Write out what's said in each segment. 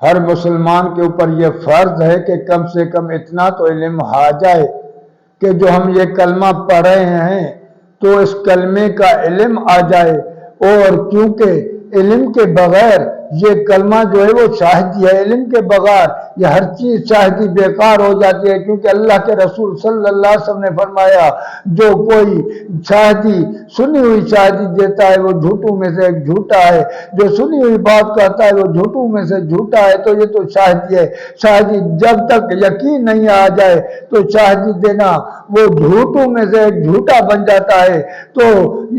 ہر مسلمان کے اوپر یہ فرض ہے کہ کم سے کم اتنا تو علم آ جائے کہ جو ہم یہ کلمہ پڑھ رہے ہیں تو اس کلمے کا علم آ جائے، اور کیونکہ علم کے بغیر یہ کلمہ جو ہے وہ شاہدی ہے، علم کے بغیر یہ ہر چیز شاہدی بیکار ہو جاتی ہے، کیونکہ اللہ کے رسول صلی اللہ علیہ وسلم نے فرمایا جو کوئی شاہدی سنی ہوئی شاہدی دیتا ہے وہ جھوٹوں میں سے ایک جھوٹا ہے، جو سنی ہوئی بات کہتا ہے وہ جھوٹوں میں سے جھوٹا ہے، تو یہ تو شاہدی ہے۔ شاہدی جب تک یقین نہیں آ جائے تو شاہدی دینا وہ جھوٹوں میں سے ایک جھوٹا بن جاتا ہے۔ تو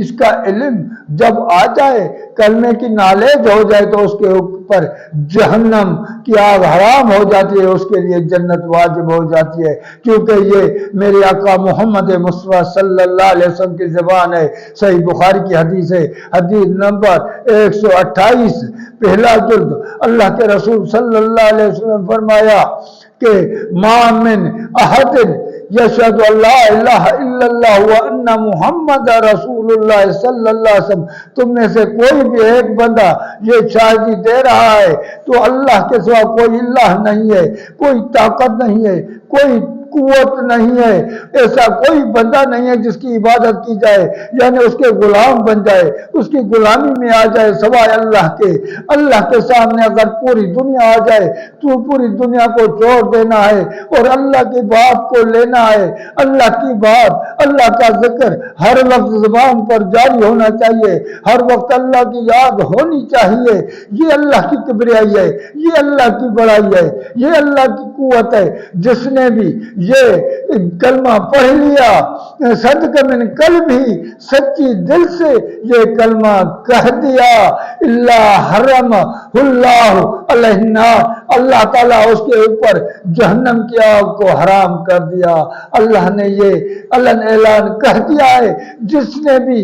اس کا علم جب آ جائے، کلمے کی نالج ہو جائے، تو اس کے اوپر جہنم کی آگ حرام ہو جاتی ہے، اس کے لیے جنت واجب ہو جاتی ہے، کیونکہ یہ میرے آقا محمد مصطفیٰ صلی اللہ علیہ وسلم کی زبان ہے۔ صحیح بخاری کی حدیث ہے، حدیث نمبر 128، پہلا جلد۔ اللہ کے رسول صلی اللہ علیہ وسلم فرمایا کہ ما من احد یشہد ان لا الہ الا اللہ وان محمد رسول اللہ صلی اللہ علیہ وسلم، تم میں سے کوئی بھی ایک بندہ یہ شاہدی دے رہا ہے تو اللہ کے سوا کوئی اللہ نہیں ہے، کوئی طاقت نہیں ہے، کوئی قوت نہیں ہے، ایسا کوئی بندہ نہیں ہے جس کی عبادت کی جائے، یعنی اس کے غلام بن جائے، اس کی غلامی میں آ جائے سوائے اللہ کے۔ اللہ کے سامنے اگر پوری دنیا آ جائے تو پوری دنیا کو چھوڑ دینا ہے اور اللہ کی بات کو لینا ہے۔ اللہ کی بات، اللہ کا ذکر ہر وقت زبان پر جاری ہونا چاہیے، ہر وقت اللہ کی یاد ہونی چاہیے۔ یہ اللہ کی کبریائی ہے، یہ اللہ کی بڑائی ہے، یہ اللہ کی قوت ہے۔ جس نے بھی یہ کلمہ پڑھ لیا صدق من قلب ہی، سچی دل سے یہ کلمہ کہہ دیا، اللہ حرم اللہ علیہ النار، اللہ تعالیٰ اس کے اوپر جہنم کی آگ کو حرام کر دیا۔ اللہ نے یہ اعلان کہہ دیا ہے، جس نے بھی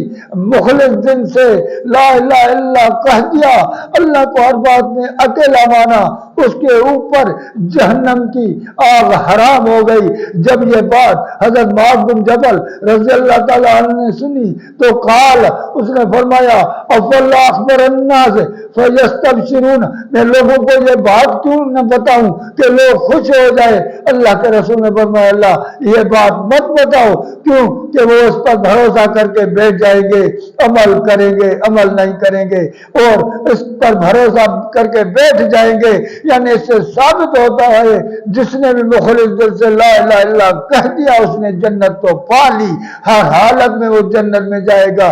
مخلص دل سے لا الہ الا اللہ کہہ دیا، اللہ کو ہر بات میں اکیلا مانا، اس کے اوپر جہنم کی آگ حرام ہو گئی۔ جب یہ بات حضرت معاذ بن جبل رضی اللہ تعالیٰ عنہ نے سنی تو قال، اس نے فرمایا افلا اخبر الناس فیستبشرون، میں لوگوں کو یہ بات کیوں نہ بتاؤں کہ لوگ خوش ہو جائے۔ اللہ کے رسول نے فرمایا اللہ یہ بات مت بتاؤ، کیوں کہ وہ اس پر بھروسہ کر کے بیٹھ جائیں گے، عمل کریں گے، عمل نہیں کریں گے، اور اس پر بھروسہ کر کے بیٹھ جائیں گے۔ یعنی اس سے ثابت ہوتا ہے جس نے بھی مخلص دل سے لا الہ الا اللہ کہہ دیا اس نے جنت تو پا لی، ہر حالت میں وہ جنت میں جائے گا۔